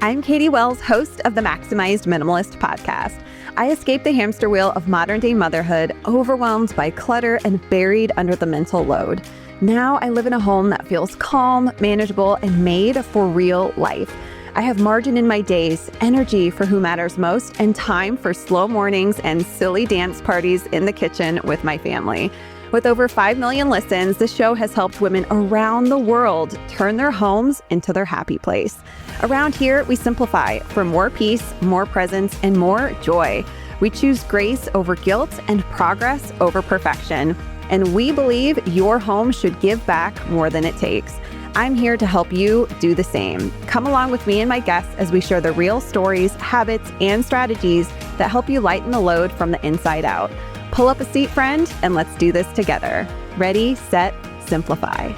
I'm Katie Wells, host of the Maximized Minimalist podcast. I escaped the hamster wheel of modern-day motherhood, overwhelmed by clutter and buried under the mental load. Now I live in a home that feels calm, manageable, and made for real life. I have margin in my days, energy for who matters most, and time for slow mornings and silly dance parties in the kitchen with my family. With over 5 million listens, the show has helped women around the world turn their homes into their happy place. Around here, we simplify for more peace, more presence, and more joy. We choose grace over guilt and progress over perfection. And we believe your home should give back more than it takes. I'm here to help you do the same. Come along with me and my guests as we share the real stories, habits, and strategies that help you lighten the load from the inside out. Pull up a seat, friend, and let's do this together. Ready, set, simplify.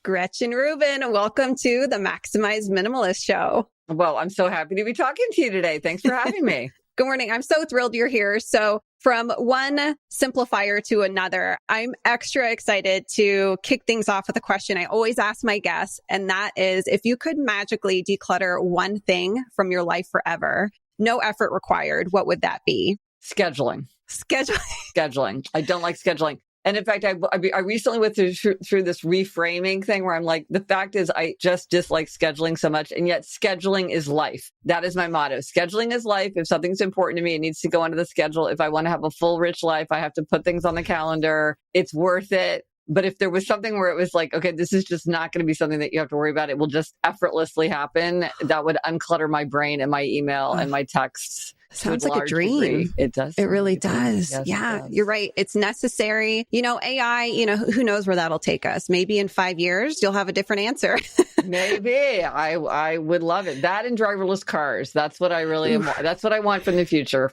Gretchen Rubin, welcome to the Maximized Minimalist Show. Well, I'm so happy to be talking to you today. Thanks for having me. Good morning. I'm so thrilled you're here. So from one simplifier to another, I'm extra excited to kick things off with a question I always ask my guests. And that is, if you could magically declutter one thing from your life forever, no effort required, what would that be? Scheduling. Scheduling. I don't like scheduling. And in fact, I recently went through this reframing thing where I'm like, the fact is I just dislike scheduling so much. And yet scheduling is life. That is my motto. Scheduling is life. If something's important to me, it needs to go onto the schedule. If I want to have a full, rich life, I have to put things on the calendar. It's worth it. But if there was something where it was like, okay, this is just not going to be something that you have to worry about, it will just effortlessly happen, that would unclutter my brain and my email and my texts. Sounds like a dream. Degree. It does. It really does. Yes, yeah, it does. You're right. It's necessary. AI, who knows where that'll take us? Maybe in 5 years, you'll have a different answer. Maybe. I would love it. That and driverless cars. That's what I really am. That's what I want from the future.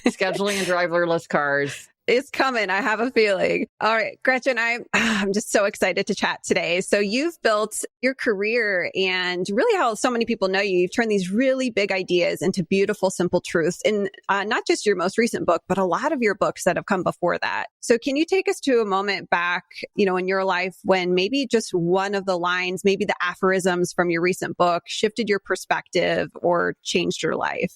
Scheduling and driverless cars. It's coming. I have a feeling. All right, Gretchen, I'm just so excited to chat today. So you've built your career and really how so many people know you. You've turned these really big ideas into beautiful, simple truths in not just your most recent book, but a lot of your books that have come before that. So can you take us to a moment back, in your life when maybe just one of the lines, maybe the aphorisms from your recent book shifted your perspective or changed your life?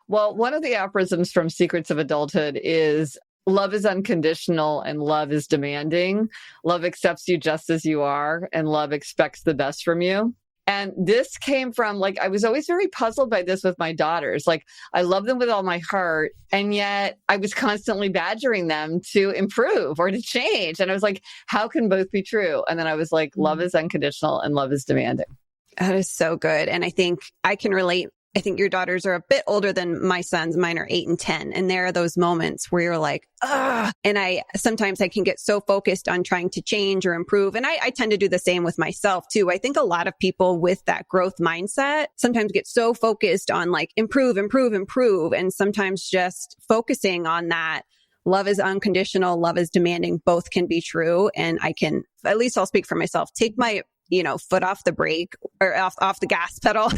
Well, one of the aphorisms from Secrets of Adulthood is, love is unconditional and love is demanding. Love accepts you just as you are and love expects the best from you. And this came from, I was always very puzzled by this with my daughters. I love them with all my heart. And yet I was constantly badgering them to improve or to change. And I was like, how can both be true? And then I was like, love is unconditional and love is demanding. That is so good. And I think I can relate. I think your daughters are a bit older than my sons. Mine are 8 and 10. And there are those moments where you're like, ugh. And sometimes I can get so focused on trying to change or improve. And I tend to do the same with myself too. I think a lot of people with that growth mindset sometimes get so focused on improve. And sometimes just focusing on that. Love is unconditional. Love is demanding. Both can be true. And I can, at least I'll speak for myself, take my foot off the brake or off the gas pedal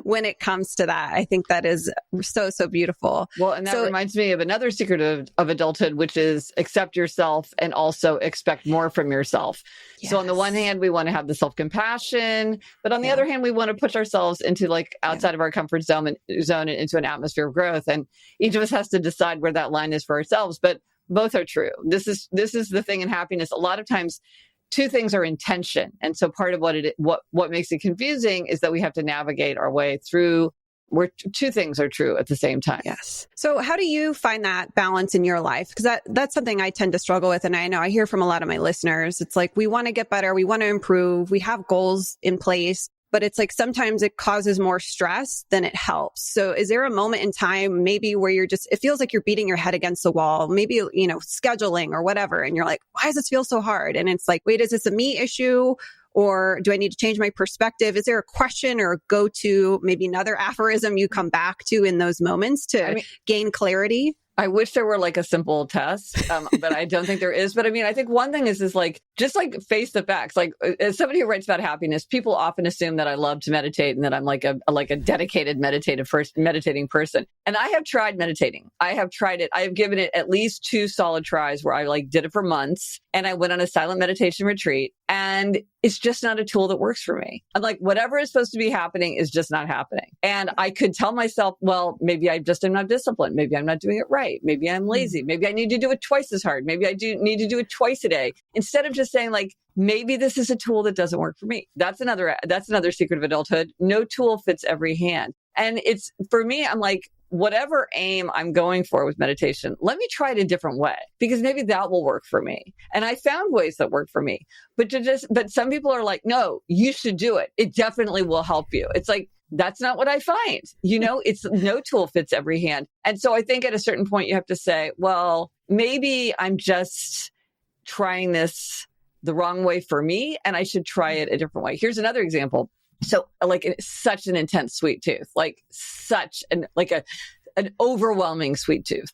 when it comes to that. I think that is so, so beautiful. Well, and that reminds me of another secret of adulthood, which is accept yourself and also expect more from yourself. Yes. So on the one hand, we want to have the self-compassion, but on the other hand, we want to push ourselves into outside of our comfort zone and into an atmosphere of growth. And each of us has to decide where that line is for ourselves, but both are true. This is the thing in happiness. A lot of times, two things are in tension. And so part of what makes it confusing is that we have to navigate our way through where two things are true at the same time. Yes. So how do you find that balance in your life? Because that's something I tend to struggle with. And I know I hear from a lot of my listeners, it's like, we want to get better. We want to improve. We have goals in place. But it's like sometimes it causes more stress than it helps. So is there a moment in time maybe where it feels like you're beating your head against the wall, maybe, scheduling or whatever. And you're like, why does this feel so hard? And it's like, wait, is this a me issue? Or do I need to change my perspective? Is there a question or a go-to, maybe another aphorism you come back to in those moments to gain clarity? I wish there were a simple test, but I don't think there is. But I think one thing is just like face the facts. Like as somebody who writes about happiness, people often assume that I love to meditate and that I'm like a dedicated meditating person. And I have tried meditating. I have tried it. I have given it at least 2 solid tries where I like did it for months, and I went on a silent meditation retreat, and it's just not a tool that works for me. I'm like, whatever is supposed to be happening is just not happening. And I could tell myself, well, maybe I just am not disciplined. Maybe I'm not doing it right. Maybe I'm lazy. Maybe I need to do it twice as hard. Maybe I do need to do it twice a day, instead of just saying like, maybe this is a tool that doesn't work for me. That's another secret of adulthood. No tool fits every hand. And it's, for me, I'm like, whatever aim I'm going for with meditation, let me try it a different way, because maybe that will work for me. And I found ways that work for me, but some people are like, no, you should do it. It definitely will help you. It's like, that's not what I find. It's no tool fits every hand. And so I think at a certain point you have to say, well, maybe I'm just trying this the wrong way for me, and I should try it a different way. Here's another example. So like such an intense sweet tooth, like such an overwhelming sweet tooth.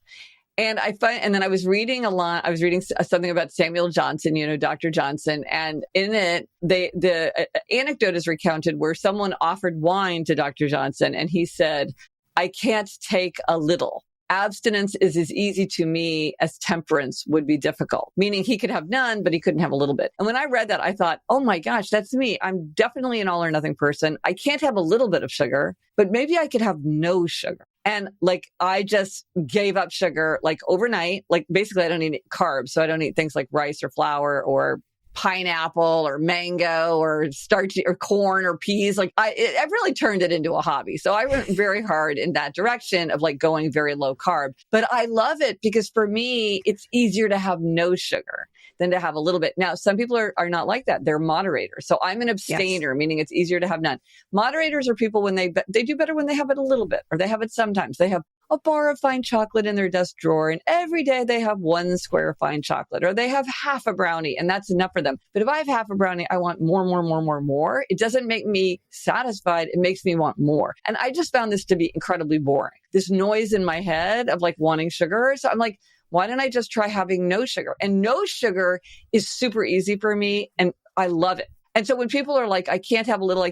And then I was reading something about Samuel Johnson, Dr. Johnson. And in it, the anecdote is recounted where someone offered wine to Dr. Johnson, and he said, I can't take a little. Abstinence is as easy to me as temperance would be difficult, meaning he could have none, but he couldn't have a little bit. And when I read that, I thought, oh my gosh, that's me. I'm definitely an all or nothing person. I can't have a little bit of sugar, but maybe I could have no sugar. And like, I just gave up sugar like overnight. Like basically I don't eat carbs. So I don't eat things like rice or flour or pineapple or mango or starchy or corn or peas. Like I've really turned it into a hobby. So I went very hard in that direction of like going very low carb, but I love it because for me, it's easier to have no sugar than to have a little bit. Now, some people are not like that. They're moderators. So I'm an abstainer, meaning it's easier to have none. Moderators are people when they do better when they have it a little bit, or they have it sometimes. They have a bar of fine chocolate in their desk drawer, and every day they have 1 square of fine chocolate, or they have half a brownie, and that's enough for them. But if I have half a brownie, I want more. It doesn't make me satisfied. It makes me want more. And I just found this to be incredibly boring. This noise in my head of like wanting sugar. So I'm like, why don't I just try having no sugar? And no sugar is super easy for me, and I love it. And so when people are like, I can't have a little,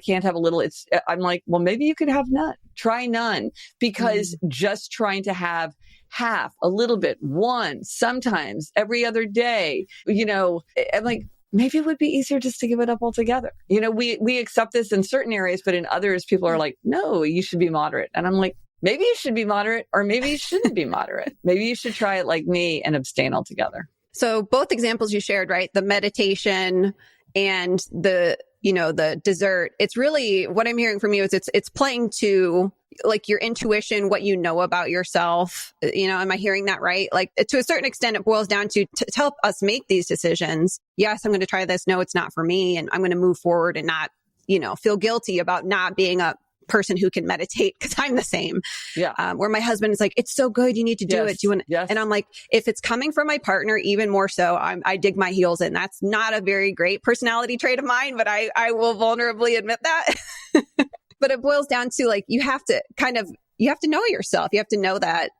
I'm like, well, maybe you could have none. Try none, because just trying to have half, a little bit, 1, sometimes every other day, I'm like, maybe it would be easier just to give it up altogether. We accept this in certain areas, but in others, people are like, no, you should be moderate. And I'm like, maybe you should be moderate, or maybe you shouldn't be moderate. Maybe you should try it like me and abstain altogether. So both examples you shared, right? The meditation and the dessert. It's really, what I'm hearing from you is it's playing to like your intuition, what you know about yourself. Am I hearing that right? Like to a certain extent, it boils down to help us make these decisions. Yes, I'm going to try this. No, it's not for me. And I'm going to move forward and not, feel guilty about not being a person who can meditate, because I'm the same. Yeah. Where my husband is like, it's so good. You need to do it. Do you want? Yes. And I'm like, if it's coming from my partner, even more so, I dig my heels in. That's not a very great personality trait of mine, but I will vulnerably admit that. But it boils down to like, you have to know yourself. You have to know that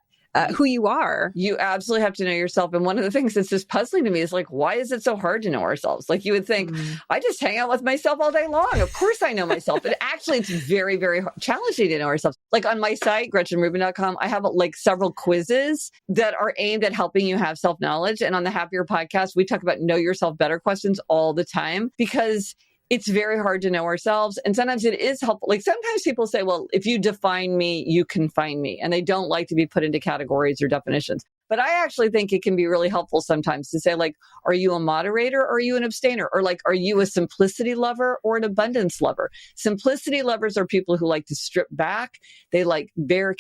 who you are. You absolutely have to know yourself. And one of the things that's just puzzling to me is like, why is it so hard to know ourselves? Like you would think, I just hang out with myself all day long. Of course I know myself. But actually it's very, very challenging to know ourselves. Like on my site, GretchenRubin.com, I have like several quizzes that are aimed at helping you have self-knowledge. And on the Happier podcast, we talk about know yourself better questions all the time, because it's very hard to know ourselves. And sometimes it is helpful. Like sometimes people say, well, if you define me, you can find me. And they don't like to be put into categories or definitions. But I actually think it can be really helpful sometimes to say, like, are you a moderator or are you an abstainer? Or like, are you a simplicity lover or an abundance lover? Simplicity lovers are people who like to strip back. They like bare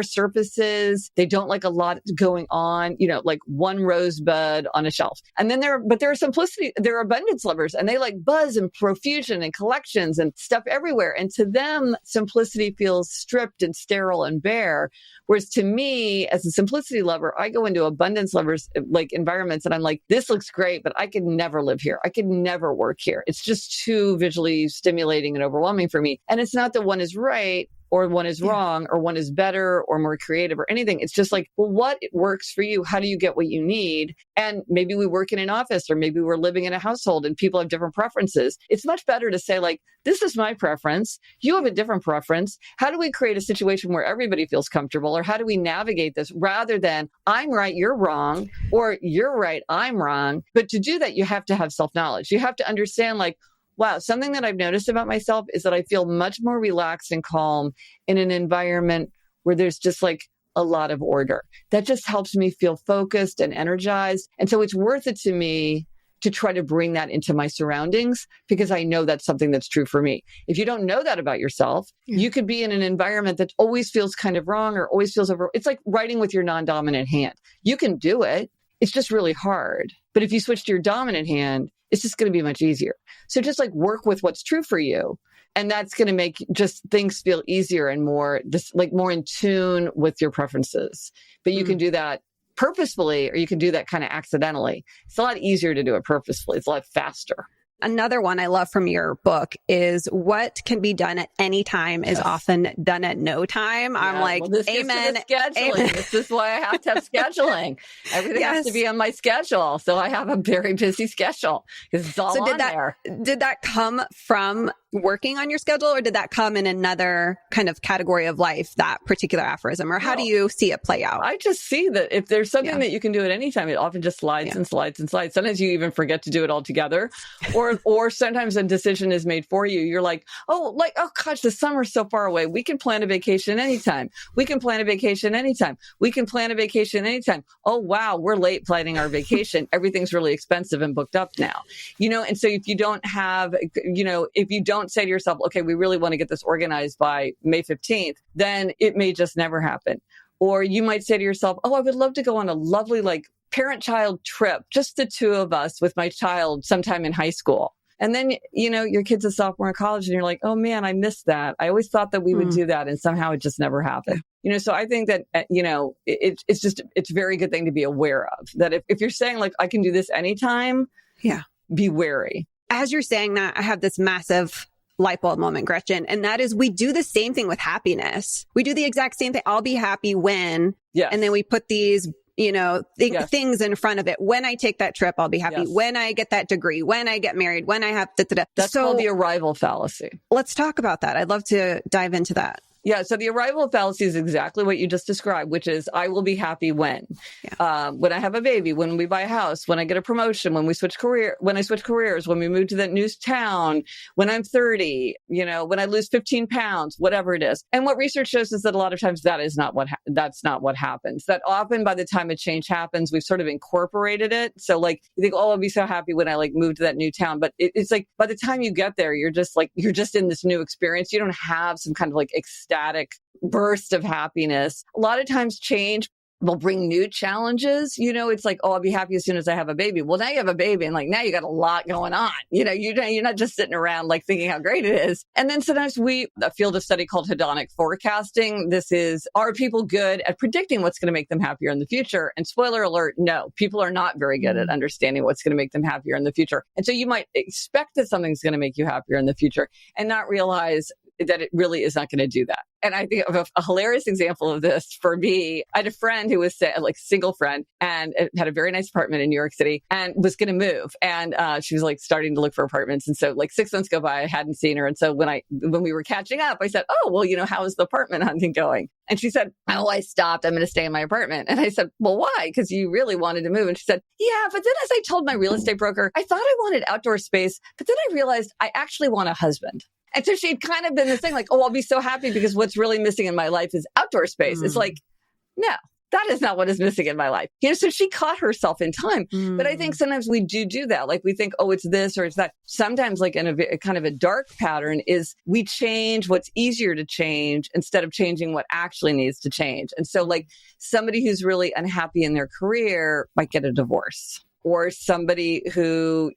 surfaces. They don't like a lot going on, like one rosebud on a shelf. And then there are abundance lovers, and they like buzz and profusion and collections and stuff everywhere. And to them, simplicity feels stripped and sterile and bare. Whereas to me, as a simplicity lover, I go into abundance lovers like environments and I'm like, this looks great, but I could never live here. I could never work here. It's just too visually stimulating and overwhelming for me. And it's not that one is right or one is wrong or one is better or more creative or anything. It's just like, well, what works for you? How do you get what you need? And maybe we work in an office or maybe we're living in a household and people have different preferences. It's much better to say like, this is my preference. You have a different preference. How do we create a situation where everybody feels comfortable, or how do we navigate this rather than I'm right, you're wrong, or you're right, I'm wrong. But to do that, you have to have self-knowledge. You have to understand like, wow, something that I've noticed about myself is that I feel much more relaxed and calm in an environment where there's just like a lot of order. That just helps me feel focused and energized. And so it's worth it to me to try to bring that into my surroundings because I know that's something that's true for me. If you don't know that about yourself, you could be in an environment that always feels kind of wrong or always feels over. It's like writing with your non-dominant hand. You can do it. It's just really hard. But if you switch to your dominant hand, it's just going to be much easier. So just like work with what's true for you. And that's going to make just things feel easier and more in tune with your preferences. But you can do that purposefully, or you can do that kind of accidentally. It's a lot easier to do it purposefully. It's a lot faster. Another one I love from your book is what can be done at any time is often done at no time. I'm like, this amen. Scheduling. Amen. This is why I have to have scheduling. Everything has to be on my schedule. So I have a very busy schedule because it's all on there. Did that come from working on your schedule, or did that come in another kind of category of life, that particular aphorism, or how do you see it play out? I just see that if there's something that you can do at any time, it often just slides and slides and slides. Sometimes you even forget to do it altogether, or sometimes a decision is made for you. You're like, oh gosh, the summer's so far away. We can plan a vacation anytime. We can plan a vacation anytime. We can plan a vacation anytime. Oh, wow, we're late planning our vacation. Everything's really expensive and booked up now. And so if you don't have, if you don't say to yourself, okay, we really want to get this organized by May 15th, then it may just never happen. Or you might say to yourself, oh, I would love to go on a lovely parent-child trip, just the two of us with my child sometime in high school. And then, your kid's a sophomore in college and you're like, oh man, I missed that. I always thought that we would do that. And somehow it just never happened. So I think that, it's a very good thing to be aware of that. If you're saying like, I can do this anytime, be wary. As you're saying that, I have this massive light bulb moment, Gretchen. And that is, we do the same thing with happiness. We do the exact same thing. I'll be happy when, and then we put these things in front of it. When I take that trip, I'll be happy. When I get that degree, when I get married, when I have That's called the arrival fallacy. Let's talk about that. I'd love to dive into that. Yeah. So the arrival fallacy is exactly what you just described, which is I will be happy when I have a baby, when we buy a house, when I get a promotion, when I switch careers, when we move to that new town, when I'm 30, when I lose 15 pounds, whatever it is. And what research shows is that a lot of times that's not what happens. That often by the time a change happens, we've sort of incorporated it. So like you think, oh, I'll be so happy when I move to that new town. But it's like by the time you get there, you're just in this new experience. You don't have some kind of ecstatic burst of happiness. A lot of times change will bring new challenges. It's like, oh, I'll be happy as soon as I have a baby. Well, now you have a baby and now you got a lot going on. You're not just sitting around thinking how great it is. And then sometimes a field of study called hedonic forecasting. Are people good at predicting what's going to make them happier in the future? And spoiler alert, no, people are not very good at understanding what's going to make them happier in the future. And so you might expect that something's going to make you happier in the future and not realize that it really is not going to do that. And I think of a hilarious example of this for me. I had a friend who was single friend and had a very nice apartment in New York City and was going to move. And she was starting to look for apartments. And so 6 months go by, I hadn't seen her. And so when we were catching up, I said, oh, well, how is the apartment hunting going? And she said, oh, I stopped. I'm going to stay in my apartment. And I said, well, why? Because you really wanted to move. And she said, yeah, but then as I told my real estate broker, I thought I wanted outdoor space, but then I realized I actually want a husband. And so she'd kind of been this thing oh, I'll be so happy because what's really missing in my life is outdoor space. It's no, that is not what is missing in my life. So she caught herself in time. But I think sometimes we do that. We think, oh, it's this or it's that. Sometimes in a kind of a dark pattern is we change what's easier to change instead of changing what actually needs to change. And so somebody who's really unhappy in their career might get a divorce. Or somebody who,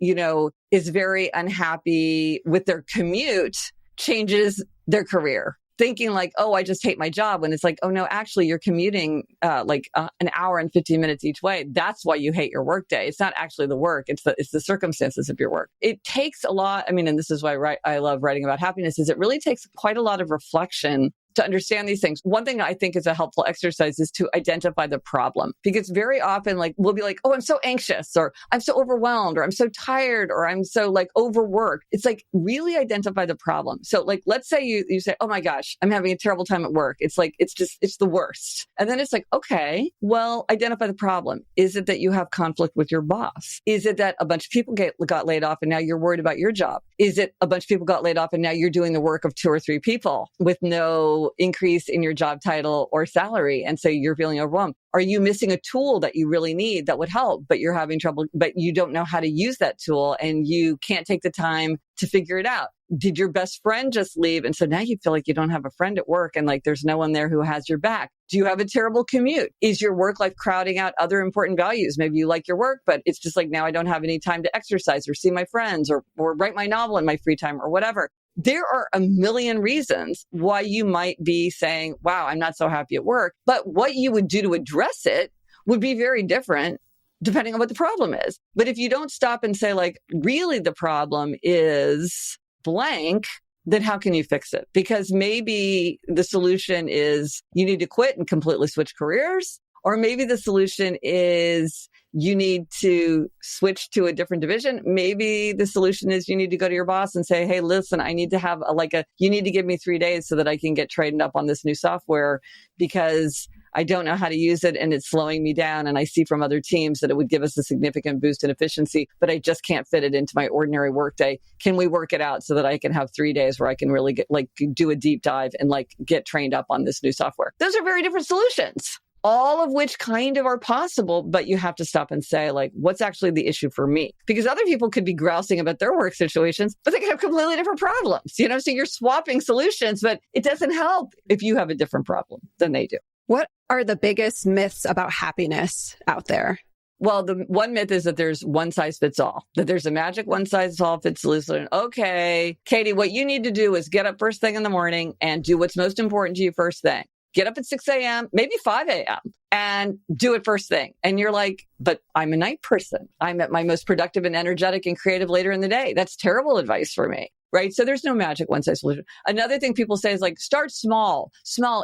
is very unhappy with their commute changes their career, thinking oh, I just hate my job. When it's oh no, actually you're commuting an hour and 15 minutes each way. That's why you hate your workday. It's not actually the work. It's the circumstances of your work. It takes a lot. And this is why I love writing about happiness is it really takes quite a lot of reflection to understand these things. One thing I think is a helpful exercise is to identify the problem, because very often we'll be like, oh, I'm so anxious, or I'm so overwhelmed, or I'm so tired, or I'm so overworked. It's really identify the problem. So let's say you say, oh my gosh, I'm having a terrible time at work. It's it's the worst. And then it's okay, well, identify the problem. Is it that you have conflict with your boss? Is it that a bunch of people got laid off and now you're worried about your job? Is it a bunch of people got laid off and now you're doing the work of 2 or 3 people with no increase in your job title or salary? And so you're feeling overwhelmed. Are you missing a tool that you really need that would help, but you're having trouble, but you don't know how to use that tool and you can't take the time to figure it out? Did your best friend just leave? And so now you feel like you don't have a friend at work and there's no one there who has your back. Do you have a terrible commute? Is your work life crowding out other important values? Maybe you like your work, but it's just now I don't have any time to exercise or see my friends or write my novel in my free time or whatever. There are a million reasons why you might be saying, wow, I'm not so happy at work. But what you would do to address it would be very different depending on what the problem is. But if you don't stop and say really the problem is blank, then how can you fix it? Because maybe the solution is you need to quit and completely switch careers. Or maybe the solution is you need to switch to a different division. Maybe the solution is you need to go to your boss and say, hey, listen, I need to have you need to give me 3 days so that I can get trained up on this new software because I don't know how to use it and it's slowing me down. And I see from other teams that it would give us a significant boost in efficiency, but I just can't fit it into my ordinary workday. Can we work it out so that I can have 3 days where I can really get do a deep dive and get trained up on this new software? Those are very different solutions, all of which kind of are possible, but you have to stop and say, what's actually the issue for me? Because other people could be grousing about their work situations, but they could have completely different problems, So you're swapping solutions, but it doesn't help if you have a different problem than they do. What are the biggest myths about happiness out there? Well, the one myth is that there's one size fits all, that there's a magic one size all fits solution. Okay, Katie, what you need to do is get up first thing in the morning and do what's most important to you first thing. Get up at 6 a.m., maybe 5 a.m., and do it first thing. And you're like, but I'm a night person. I'm at my most productive and energetic and creative later in the day. That's terrible advice for me, right? So there's no magic one size solution. Another thing people say is start small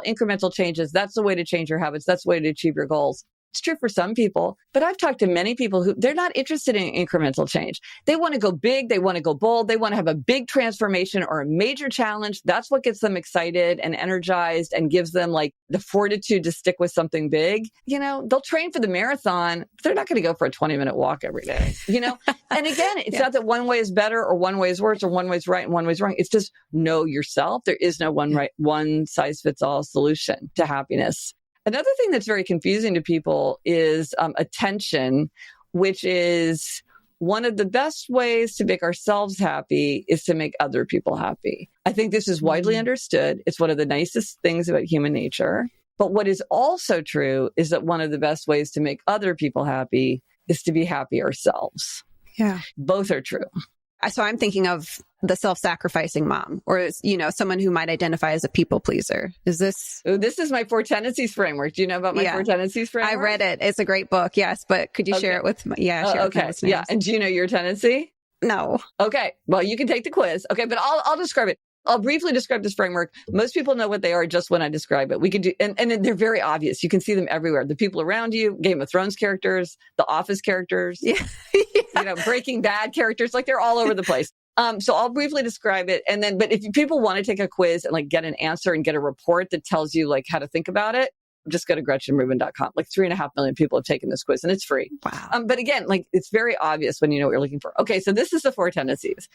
incremental changes. That's the way to change your habits. That's the way to achieve your goals. It's true for some people, but I've talked to many people who they're not interested in incremental change. They want to go big. They want to go bold. They want to have a big transformation or a major challenge. That's what gets them excited and energized and gives them the fortitude to stick with something big. They'll train for the marathon, but they're not going to go for a 20-minute walk every day, And again, it's not that one way is better or one way is worse or one way is right and one way is wrong. It's just know yourself. There is no one size fits all solution to happiness. Another thing that's very confusing to people is attention, which is one of the best ways to make ourselves happy is to make other people happy. I think this is widely understood. It's one of the nicest things about human nature. But what is also true is that one of the best ways to make other people happy is to be happy ourselves. Yeah. Both are true. So I'm thinking of the self-sacrificing mom or, someone who might identify as a people pleaser. Is this? Ooh, this is my 4 Tendencies framework. Do you know about my 4 Tendencies framework? I read it. It's a great book. Yes. But could you share it with share it with my listeners? Yeah. And do you know your tendency? No. Okay. Well, you can take the quiz. Okay. But I'll describe it. I'll briefly describe this framework. Most people know what they are just when I describe it. We could do, and they're very obvious. You can see them everywhere. The people around you, Game of Thrones characters, The Office characters, Breaking Bad characters, they're all over the place. So I'll briefly describe it. And then, but if people want to take a quiz and get an answer and get a report that tells you how to think about it, just go to GretchenRubin.com. 3.5 million people have taken this quiz and it's free. Wow. But again, it's very obvious when you know what you're looking for. Okay. So this is the 4 tendencies.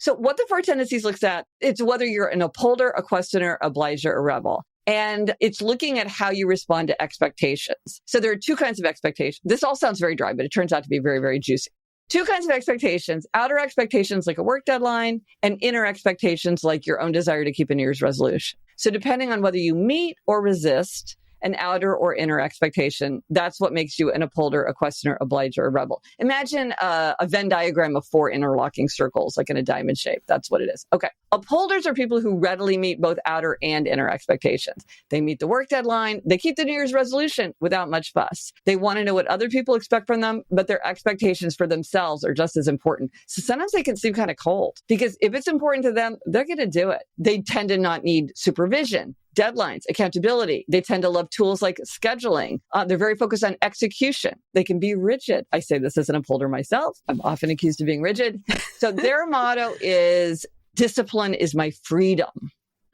So what the 4 tendencies looks at, it's whether you're an upholder, a questioner, obliger, or rebel. And it's looking at how you respond to expectations. So there are 2 kinds of expectations. This all sounds very dry, but it turns out to be very, very juicy. 2 kinds of expectations, outer expectations like a work deadline and inner expectations like your own desire to keep a New Year's resolution. So depending on whether you meet or resist an outer or inner expectation, that's what makes you an upholder, a questioner, obliger, or rebel. Imagine a Venn diagram of 4 interlocking circles, in a diamond shape. That's what it is. Okay. Upholders are people who readily meet both outer and inner expectations. They meet the work deadline. They keep the New Year's resolution without much fuss. They want to know what other people expect from them, but their expectations for themselves are just as important. So sometimes they can seem kind of cold because if it's important to them, they're going to do it. They tend to not need supervision. deadlines, accountability. They tend to love tools like scheduling. They're very focused on execution. They can be rigid. I say this as an upholder myself. I'm often accused of being rigid. So their motto is, discipline is my freedom.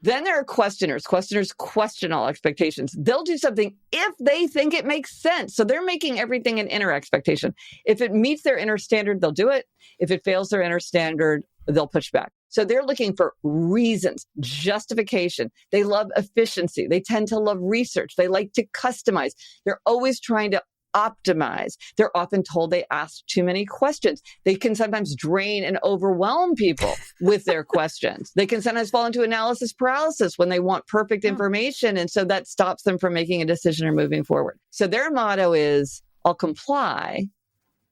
Then there are questioners. Questioners question all expectations. They'll do something if they think it makes sense. So they're making everything an inner expectation. If it meets their inner standard, they'll do it. If it fails their inner standard, they'll push back. So they're looking for reasons, justification. They love efficiency. They tend to love research. They like to customize. They're always trying to optimize. They're often told they ask too many questions. They can sometimes drain and overwhelm people with their questions. They can sometimes fall into analysis paralysis when they want perfect information. And so that stops them from making a decision or moving forward. So their motto is, I'll comply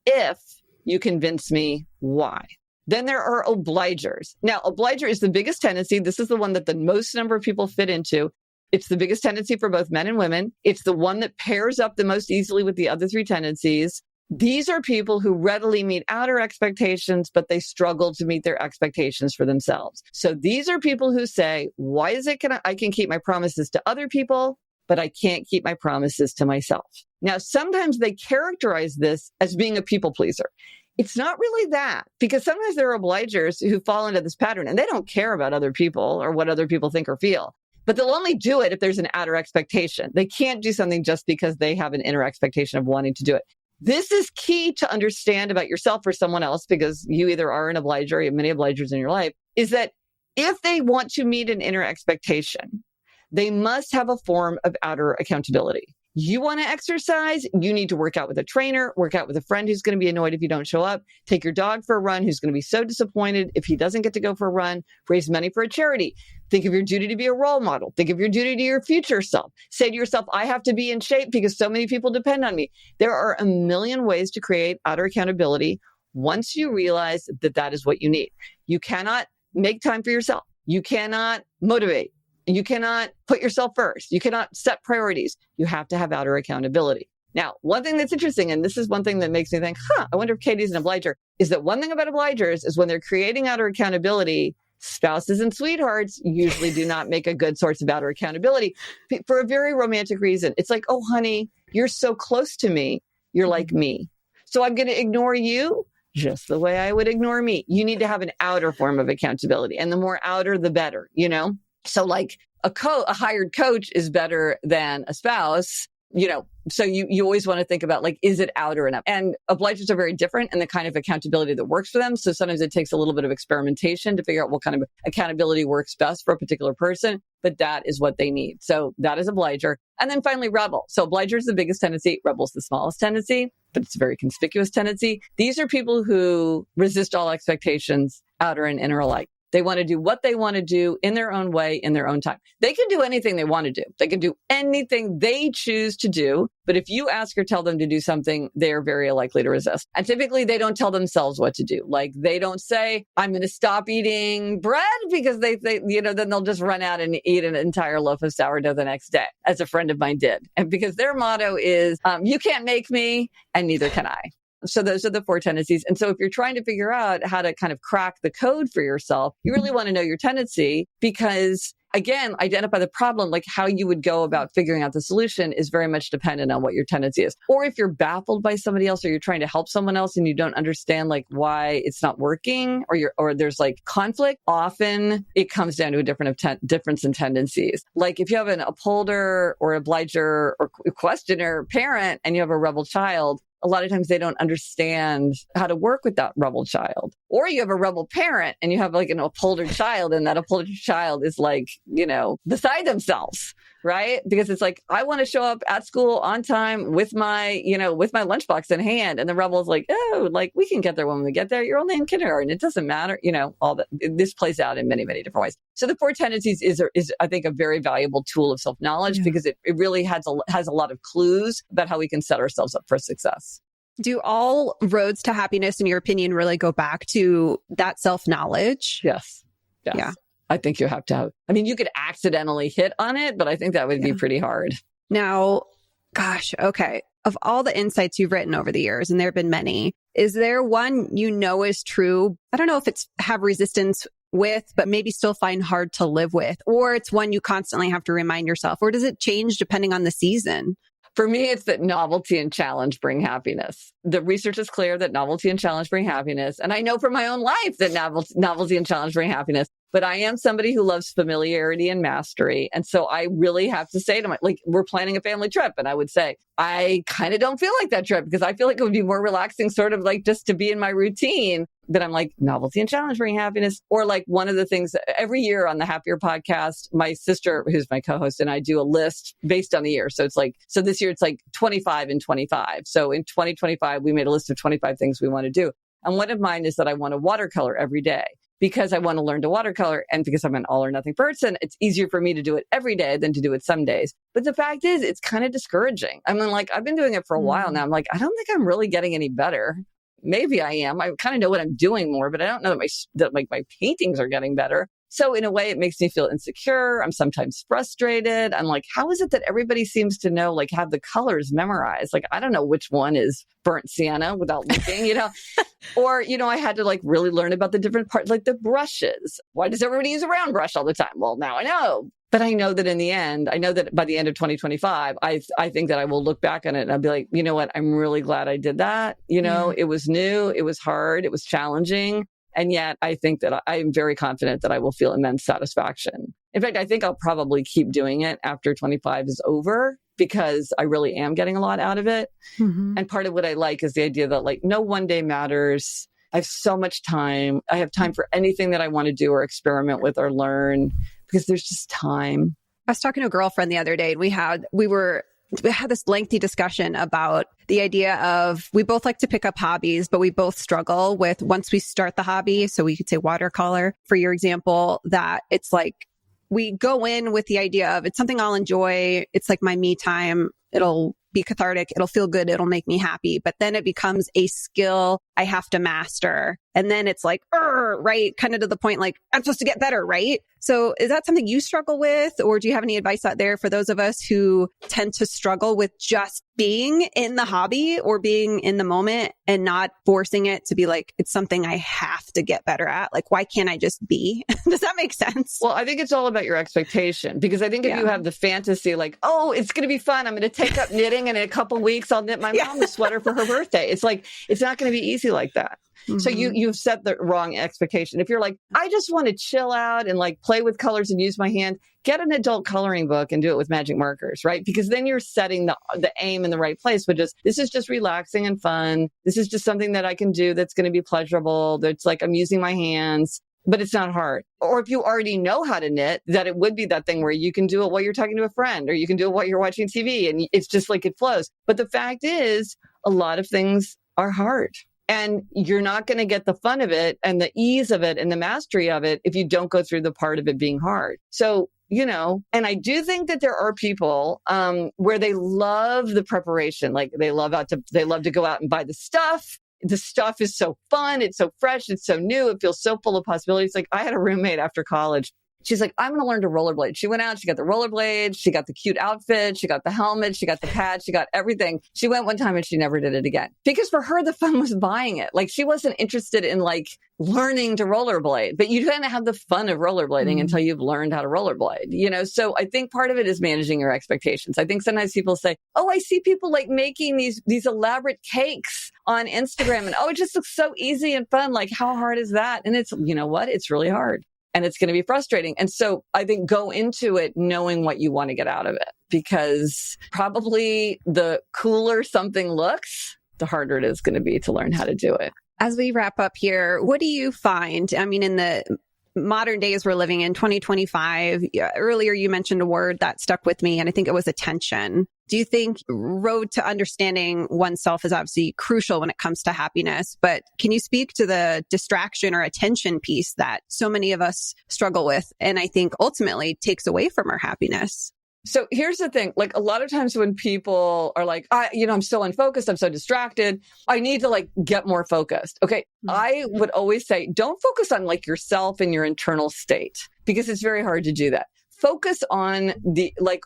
if you convince me why. Then there are obligers. Now, obliger is the biggest tendency. This is the one that the most number of people fit into. It's the biggest tendency for both men and women. It's the one that pairs up the most easily with the other three tendencies. These are people who readily meet outer expectations, but they struggle to meet their expectations for themselves. So these are people who say, why is it I can keep my promises to other people, but I can't keep my promises to myself? Now, sometimes they characterize this as being a people pleaser. It's not really that, because sometimes there are obligers who fall into this pattern and they don't care about other people or what other people think or feel. But they'll only do it if there's an outer expectation. They can't do something just because they have an inner expectation of wanting to do it. This is key to understand about yourself or someone else, because you either are an obliger or you have many obligers in your life, is that if they want to meet an inner expectation, they must have a form of outer accountability. You want to exercise, you need to work out with a trainer, work out with a friend who's going to be annoyed if you don't show up, take your dog for a run who's going to be so disappointed if he doesn't get to go for a run, raise money for a charity. Think of your duty to be a role model. Think of your duty to your future self. Say to yourself, I have to be in shape because so many people depend on me. There are a million ways to create outer accountability once you realize that that is what you need. You cannot make time for yourself. You cannot motivate. You cannot put yourself first. You cannot set priorities. You have to have outer accountability. Now, one thing that's interesting, and this is one thing that makes me think, I wonder if Katie's an obliger, is that one thing about obligers is when they're creating outer accountability, spouses and sweethearts usually do not make a good source of outer accountability for a very romantic reason. It's like, oh, honey, you're so close to me. You're like me. So I'm going to ignore you just the way I would ignore me. You need to have an outer form of accountability. And the more outer, the better, you know? So like a hired coach is better than a spouse, you know, so you always want to think about like, is it outer enough? And obligers are very different in the kind of accountability that works for them. So sometimes it takes a little bit of experimentation to figure out what kind of accountability works best for a particular person, but that is what they need. So that is obliger. And then finally, rebel. So obliger is the biggest tendency, rebel is the smallest tendency, but it's a very conspicuous tendency. These are people who resist all expectations, outer and inner alike. They want to do what they want to do in their own way, in their own time. They can do anything they want to do. They can do anything they choose to do. But if you ask or tell them to do something, they are very likely to resist. And typically they don't tell themselves what to do. Like they don't say, I'm going to stop eating bread, because they then they'll just run out and eat an entire loaf of sourdough the next day, as a friend of mine did. And because their motto is, you can't make me and neither can I. So those are the four tendencies. And so if you're trying to figure out how to kind of crack the code for yourself, you really want to know your tendency, because again, identify the problem, like how you would go about figuring out the solution is very much dependent on what your tendency is. Or if you're baffled by somebody else, or you're trying to help someone else and you don't understand like why it's not working, or there's like conflict, often it comes down to a difference in tendencies. Like if you have an upholder or obliger or questioner parent and you have a rebel child, a lot of times they don't understand how to work with that rebel child. Or you have a rebel parent and you have like an upholder child, and that upholder child is like, beside themselves, right? Because it's like, I want to show up at school on time with my lunchbox in hand. And the rebel is like, oh, like we can get there when we get there. You're only in kindergarten. It doesn't matter. All that. This plays out in many, many different ways. So the four tendencies is I think, a very valuable tool of self-knowledge, because it really has a lot of clues about how we can set ourselves up for success. Do all roads to happiness, in your opinion, really go back to that self-knowledge? Yes. Yeah. I think you have to have, you could accidentally hit on it, but I think that would be pretty hard. Now, gosh, okay. Of all the insights you've written over the years, and there have been many, is there one is true? I don't know if it's have resistance with, but maybe still find hard to live with? Or it's one you constantly have to remind yourself? Or does it change depending on the season? For me, it's that novelty and challenge bring happiness. The research is clear that novelty and challenge bring happiness. And I know from my own life that novelty and challenge bring happiness. But I am somebody who loves familiarity and mastery. And so I really have to say to we're planning a family trip. And I would say, I kind of don't feel like that trip because I feel like it would be more relaxing, sort of like just to be in my routine. But I'm like, novelty and challenge bring happiness. Or like one of the things every year on the Happier podcast, my sister, who's my co-host, and I do a list based on the year. So it's like, so this year it's like 25 and 25. So in 2025, we made a list of 25 things we want to do. And one of mine is that I want to watercolor every day because I want to learn to watercolor. And because I'm an all or nothing person, it's easier for me to do it every day than to do it some days. But the fact is, it's kind of discouraging. I mean, like, I've been doing it for a while now. I'm like, I don't think I'm really getting any better. Maybe I am. I kind of know what I'm doing more, but I don't know that my paintings are getting better. So in a way, it makes me feel insecure. I'm sometimes frustrated. I'm like, how is it that everybody seems to know, like, have the colors memorized? Like, I don't know which one is burnt sienna without looking, Or, I had to like really learn about the different parts, like the brushes. Why does everybody use a round brush all the time? Well, now I know. But I know that in the end, I know that by the end of 2025, I think that I will look back on it and I'll be like, you know what? I'm really glad I did that. It was new, it was hard, it was challenging. And yet I think that I am very confident that I will feel immense satisfaction. In fact, I think I'll probably keep doing it after 25 is over because I really am getting a lot out of it. Mm-hmm. And part of what I like is the idea that like no one day matters. I have so much time. I have time for anything that I want to do or experiment with or learn because there's just time. I was talking to a girlfriend the other day and we had this lengthy discussion about the idea of we both like to pick up hobbies, but we both struggle with once we start the hobby. So we could say watercolor, for your example, that it's like we go in with the idea of it's something I'll enjoy. It's like my me time. It'll be cathartic. It'll feel good. It'll make me happy. But then it becomes a skill I have to master. And then it's like, right? Kind of to the point, like, I'm supposed to get better, right? So is that something you struggle with? Or do you have any advice out there for those of us who tend to struggle with just being in the hobby or being in the moment and not forcing it to be like, it's something I have to get better at? Like, why can't I just be? Does that make sense? Well, I think it's all about your expectation because I think if you have the fantasy, like, oh, it's going to be fun. I'm going to take up knitting and in a couple weeks, I'll knit my mom a sweater for her birthday. It's like, it's not going to be easy like that. Mm-hmm. So you've set the wrong expectation. If you're like, I just want to chill out and like play with colors and use my hand, get an adult coloring book and do it with magic markers, right? Because then you're setting the aim in the right place, which is, this is just relaxing and fun. This is just something that I can do that's going to be pleasurable. That's like, I'm using my hands, but it's not hard. Or if you already know how to knit, that it would be that thing where you can do it while you're talking to a friend, or you can do it while you're watching TV and it's just like it flows. But the fact is, a lot of things are hard. And you're not going to get the fun of it and the ease of it and the mastery of it if you don't go through the part of it being hard. So, and I do think that there are people where they love the preparation. Like they love to go out and buy the stuff. The stuff is so fun. It's so fresh. It's so new. It feels so full of possibilities. Like I had a roommate after college. She's like, I'm going to learn to rollerblade. She went out, she got the rollerblades, she got the cute outfit, she got the helmet, she got the pad, she got everything. She went one time and she never did it again. Because for her, the fun was buying it. Like she wasn't interested in like learning to rollerblade, but you kind of have the fun of rollerblading until you've learned how to rollerblade, So I think part of it is managing your expectations. I think sometimes people say, oh, I see people like making these elaborate cakes on Instagram and it just looks so easy and fun. Like how hard is that? And it's, you know what? It's really hard. And it's going to be frustrating. And so I think go into it knowing what you want to get out of it, because probably the cooler something looks, the harder it is going to be to learn how to do it. As we wrap up here, what do you find? I mean, in the modern days we're living in, 2025, earlier you mentioned a word that stuck with me, and I think it was attention. Do you think road to understanding oneself is obviously crucial when it comes to happiness, but can you speak to the distraction or attention piece that so many of us struggle with and I think ultimately takes away from our happiness? So here's the thing, like a lot of times when people are like, I'm so unfocused, I'm so distracted, I need to like get more focused. Okay. Mm-hmm. I would always say, don't focus on like yourself and your internal state because it's very hard to do that. Focus on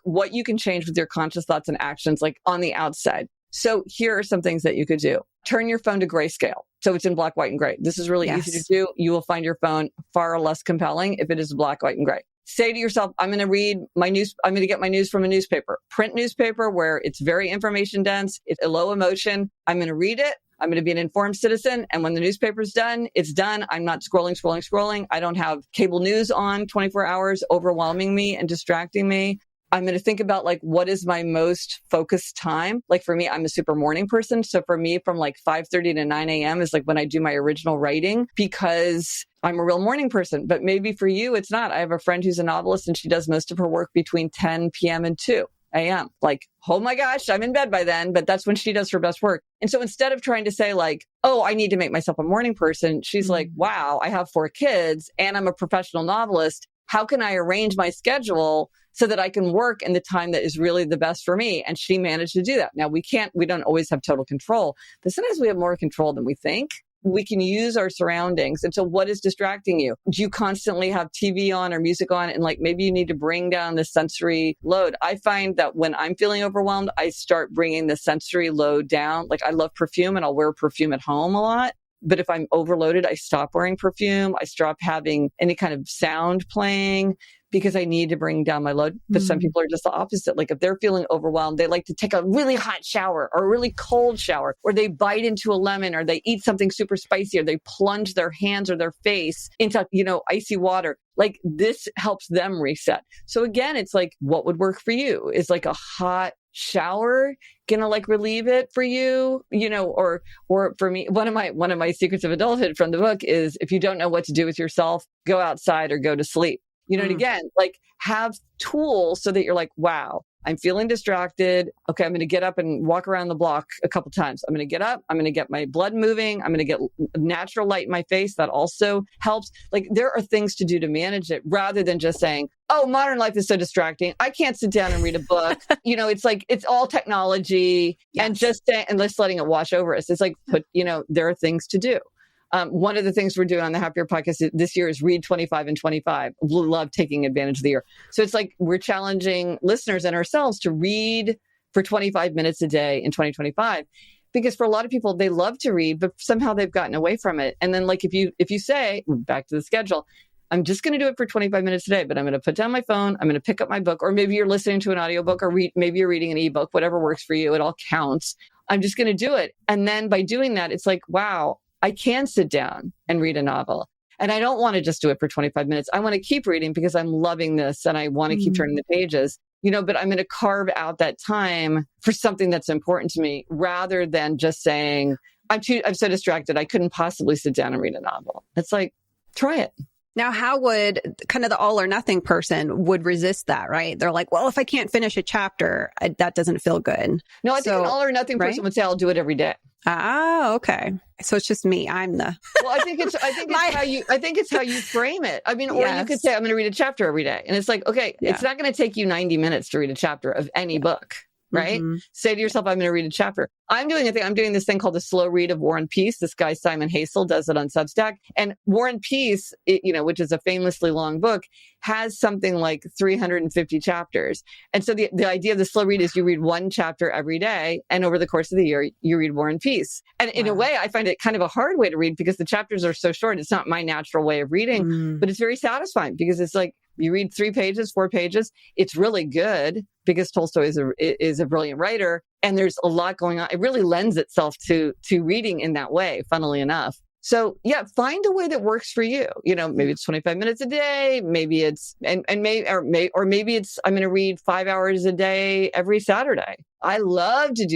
what you can change with your conscious thoughts and actions, like on the outside. So here are some things that you could do. Turn your phone to grayscale. So it's in black, white, and gray. This is really easy to do. You will find your phone far less compelling if it is black, white, and gray. Say to yourself, I'm going to read my news. I'm going to get my news from a newspaper, print newspaper where it's very information dense. It's a low emotion. I'm going to read it. I'm going to be an informed citizen. And when the newspaper's done, it's done. I'm not scrolling. I don't have cable news on 24 hours overwhelming me and distracting me. I'm going to think about like, what is my most focused time? Like for me, I'm a super morning person. So for me, from like 5:30 to 9 a.m. is like when I do my original writing because I'm a real morning person. But maybe for you, it's not. I have a friend who's a novelist and she does most of her work between 10 p.m. and 2 a.m. Like, oh my gosh, I'm in bed by then, but that's when she does her best work. And so instead of trying to say like, oh, I need to make myself a morning person, she's like, wow, I have 4 kids and I'm a professional novelist. How can I arrange my schedule so that I can work in the time that is really the best for me? And she managed to do that. Now we don't always have total control, but sometimes we have more control than we think. We can use our surroundings. And so what is distracting you? Do you constantly have TV on or music on? And like, maybe you need to bring down the sensory load. I find that when I'm feeling overwhelmed, I start bringing the sensory load down. Like I love perfume and I'll wear perfume at home a lot. But if I'm overloaded, I stop wearing perfume. I stop having any kind of sound playing because I need to bring down my load. But some people are just the opposite. Like if they're feeling overwhelmed, they like to take a really hot shower or a really cold shower, or they bite into a lemon, or they eat something super spicy, or they plunge their hands or their face into, icy water. Like this helps them reset. So again, it's like, what would work for you? Is like a hot shower gonna like relieve it for you, or for me, one of my secrets of adulthood from the book is if you don't know what to do with yourself, go outside or go to sleep. And again, like have tools so that you're like, wow, I'm feeling distracted. Okay, I'm going to get up and walk around the block a couple times. I'm going to get up. I'm going to get my blood moving. I'm going to get natural light in my face. That also helps. Like there are things to do to manage it rather than just saying, oh, modern life is so distracting. I can't sit down and read a book. It's like, it's all technology and just letting it wash over us. It's like, there are things to do. One of the things we're doing on the Happier Podcast this year is read 25 and 25. We love taking advantage of the year. So it's like we're challenging listeners and ourselves to read for 25 minutes a day in 2025. Because for a lot of people, they love to read, but somehow they've gotten away from it. And then like if you say, back to the schedule, I'm just going to do it for 25 minutes a day, but I'm going to put down my phone. I'm going to pick up my book, or maybe you're listening to an audiobook, or maybe you're reading an ebook, whatever works for you. It all counts. I'm just going to do it. And then by doing that, it's like, wow, I can sit down and read a novel. And I don't want to just do it for 25 minutes. I want to keep reading because I'm loving this and I want to keep turning the pages, but I'm going to carve out that time for something that's important to me rather than just saying, I'm so distracted. I couldn't possibly sit down and read a novel. It's like, try it. Now, how would kind of the all or nothing person would resist that, right? They're like, well, if I can't finish a chapter, that doesn't feel good. No, I think an all or nothing person would say, I'll do it every day. Ah, okay. So it's just me. I'm the. Well, I think it's how you frame it. I mean, or you could say, I'm going to read a chapter every day. And it's like, okay, it's not going to take you 90 minutes to read a chapter of any book. Right? Say to yourself, I'm going to read a chapter. I'm doing this thing called the slow read of War and Peace. This guy, Simon Hassel, does it on Substack. And War and Peace, which is a famously long book, has something like 350 chapters. And so the idea of the slow read is you read one chapter every day. And over the course of the year, you read War and Peace. And in a way, I find it kind of a hard way to read because the chapters are so short. It's not my natural way of reading, but it's very satisfying because it's like, you read 3 pages, 4 pages. It's really good because Tolstoy is a brilliant writer, and there's a lot going on. It really lends itself to reading in that way, funnily enough. So find a way that works for you. Maybe it's 25 minutes a day. Maybe it's maybe it's I'm going to read 5 hours a day every Saturday. I love to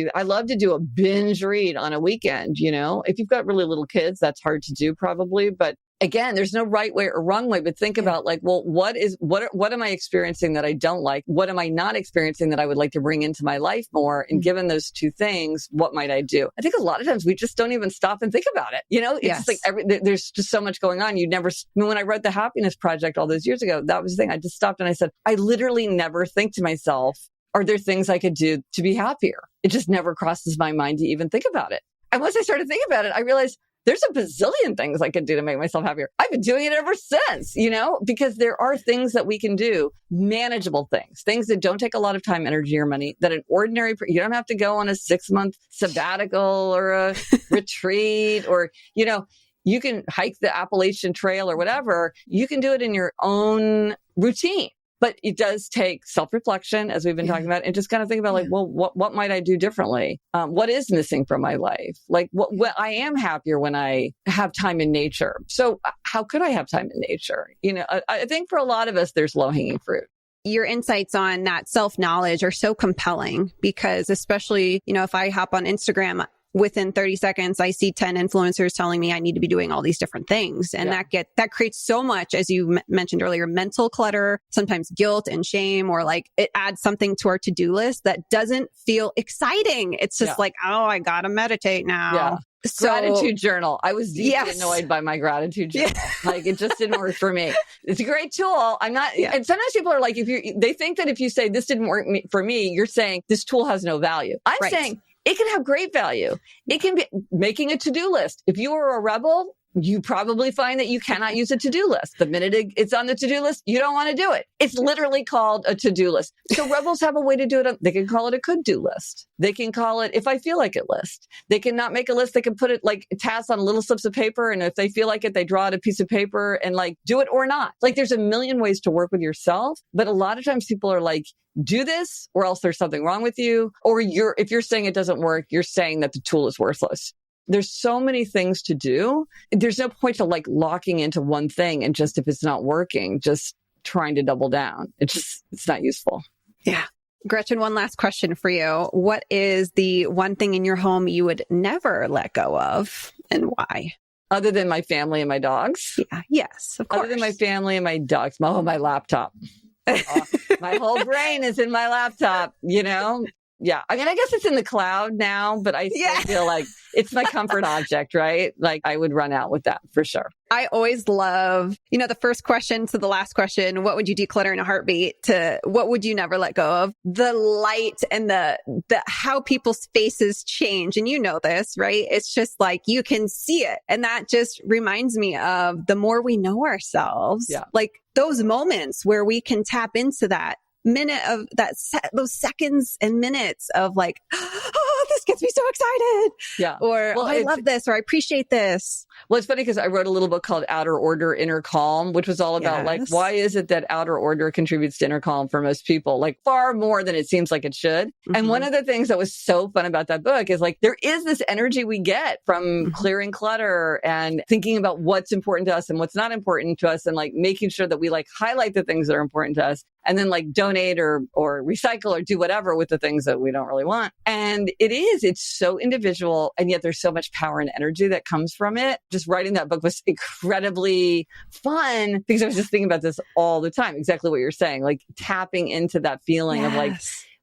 do a binge read on a weekend. If you've got really little kids, that's hard to do probably, but. Again, there's no right way or wrong way, but think about like, well, what am I experiencing that I don't like? What am I not experiencing that I would like to bring into my life more? And given those two things, what might I do? I think a lot of times we just don't even stop and think about it. It's just like there's just so much going on. When I wrote the Happiness Project all those years ago, that was the thing. I just stopped and I said, I literally never think to myself, are there things I could do to be happier? It just never crosses my mind to even think about it. And once I started thinking about it, I realized there's a bazillion things I could do to make myself happier. I've been doing it ever since, because there are things that we can do, manageable things that don't take a lot of time, energy, or money, that an ordinary, you don't have to go on a 6-month sabbatical or a retreat, or, you can hike the Appalachian Trail or whatever. You can do it in your own routine. But it does take self-reflection, as we've been talking about, and just kind of think about what might I do differently? What is missing from my life? Like what I am happier when I have time in nature. So how could I have time in nature? I think for a lot of us, there's low-hanging fruit. Your insights on that self-knowledge are so compelling because especially, if I hop on Instagram, within 30 seconds, I see 10 influencers telling me I need to be doing all these different things. And that creates so much, as you mentioned earlier, mental clutter, sometimes guilt and shame, or like it adds something to our to-do list that doesn't feel exciting. It's just like, oh, I got to meditate now. Yeah. So, gratitude journal. I was deeply annoyed by my gratitude journal. Like it just didn't work for me. It's a great tool. I'm not, and sometimes people are like, they think that if you say this didn't work for me, you're saying this tool has no value. I'm saying it can have great value. It can be making a to-do list. If you are a rebel, you probably find that you cannot use a to-do list. The minute it's on the to-do list, you don't want to do it. It's literally called a to-do list. So rebels have a way to do it. They can call it a could-do list. They can call it if I feel like it list. They can not make a list. They can put it like tasks on little slips of paper. And if they feel like it, they draw out a piece of paper and like do it or not. Like there's a million ways to work with yourself. But a lot of times people are like, do this or else there's something wrong with you. Or if you're saying it doesn't work, you're saying that the tool is worthless. There's so many things to do. There's no point to like locking into one thing and just if it's not working, just trying to double down. It's not useful. Yeah. Gretchen, one last question for you. What is the one thing in your home you would never let go of and why? Other than my family and my dogs? Yeah. Yes, of course. Other than my family and my dogs. My laptop. My whole brain is in my laptop, Yeah. I mean, I guess it's in the cloud now, but I still feel like it's my comfort object, right? Like I would run out with that for sure. I always love, the first question to the last question, what would you declutter in a heartbeat, to what would you never let go of? The light and the how people's faces change. And you know this, right? It's just like you can see it. And that just reminds me of the more we know ourselves, like those moments where we can tap into that minute of that those seconds and minutes of like, oh, this gets me so excited. Yeah. Or I love this, or I appreciate this. Well, it's funny because I wrote a little book called Outer Order, Inner Calm, which was all about like, why is it that outer order contributes to inner calm for most people? Like far more than it seems like it should. Mm-hmm. And one of the things that was so fun about that book is like, there is this energy we get from clearing clutter and thinking about what's important to us and what's not important to us and like making sure that we like highlight the things that are important to us and then like donate or recycle or do whatever with the things that we don't really want. And it's so individual. And yet there's so much power and energy that comes from it. Just writing that book was incredibly fun because I was just thinking about this all the time. Exactly what you're saying, like tapping into that feeling of like,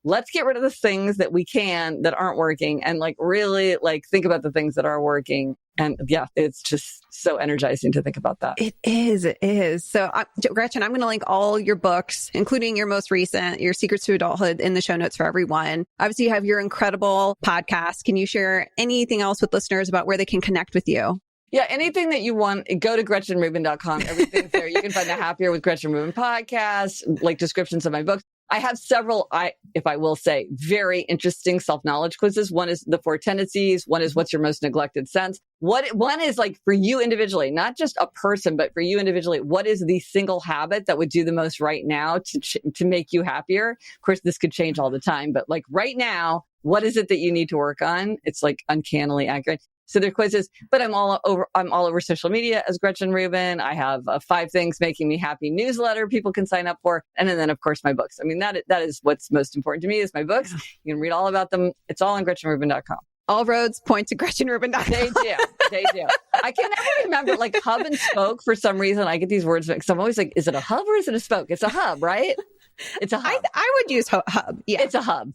let's get rid of the things that we can that aren't working and like really like think about the things that are working. And it's just so energizing to think about that. It is. So Gretchen, I'm going to link all your books, including your most recent, your Secrets to Adulthood, in the show notes for everyone. Obviously you have your incredible podcast. Can you share anything else with listeners about where they can connect with you? Yeah, anything that you want, go to GretchenRubin.com. Everything's there. You can find the Happier with Gretchen Rubin podcast, like descriptions of my books. I have several, if I will say, very interesting self-knowledge quizzes. One is the 4 tendencies. One is what's your most neglected sense. One is like for you individually, not just a person, but for you individually, what is the single habit that would do the most right now to make you happier? Of course, this could change all the time, but like right now, what is it that you need to work on? It's like uncannily accurate. So they're quizzes, but I'm all over social media as Gretchen Rubin. I have 5 Things Making Me Happy newsletter people can sign up for. And then, of course, my books. I mean, that is what's most important to me is my books. You can read all about them. It's all on GretchenRubin.com. All roads point to GretchenRubin.com. They do. I can never remember, like hub and spoke for some reason. I get these words mixed. I'm always like, is it a hub or is it a spoke? It's a hub, right? It's a hub. I would use hub. Yeah. It's a hub.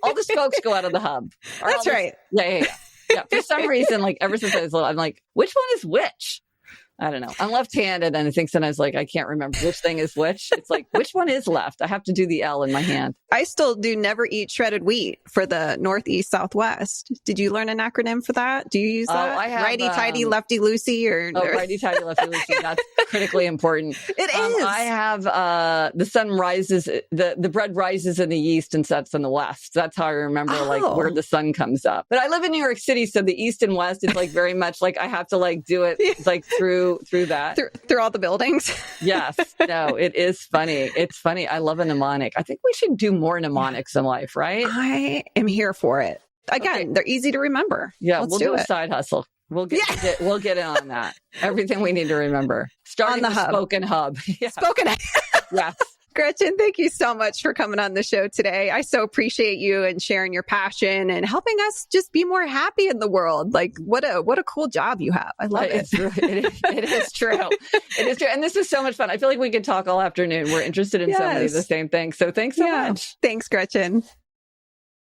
All the spokes go out of the hub. That's right. Yeah. Yeah, for some reason, like ever since I was little, I'm like, which one is which? I don't know. I'm left-handed, and I think sometimes like I can't remember which thing is which. It's like, which one is left? I have to do the L in my hand. I still do never eat shredded wheat for the Northeast Southwest. Did you learn an acronym for that? Do you use that? I have, righty-tighty, lefty-loosey? Or righty-tighty, lefty-loosey. That's critically important. It is. I have the sun rises, the bread rises in the east and sets in the west. That's how I remember like where the sun comes up. But I live in New York City, so the east and west is like very much like I have to like do it like through that. Through all the buildings. Yes. No, it is funny. It's funny. I love a mnemonic. I think we should do more mnemonics in life, right? I am here for it. Again, they're easy to remember. Yeah, Let's we'll do a side hustle. We'll get in on that. Everything we need to remember. Starting on the hub. Spoken Hub. Yeah. Spoken Hub. Yes. Gretchen, thank you so much for coming on the show today. I so appreciate you and sharing your passion and helping us just be more happy in the world. Like, what a cool job you have. I love it. It is true. It is true. And this is so much fun. I feel like we could talk all afternoon. We're interested in so many of the same things. So thanks so much. Thanks, Gretchen.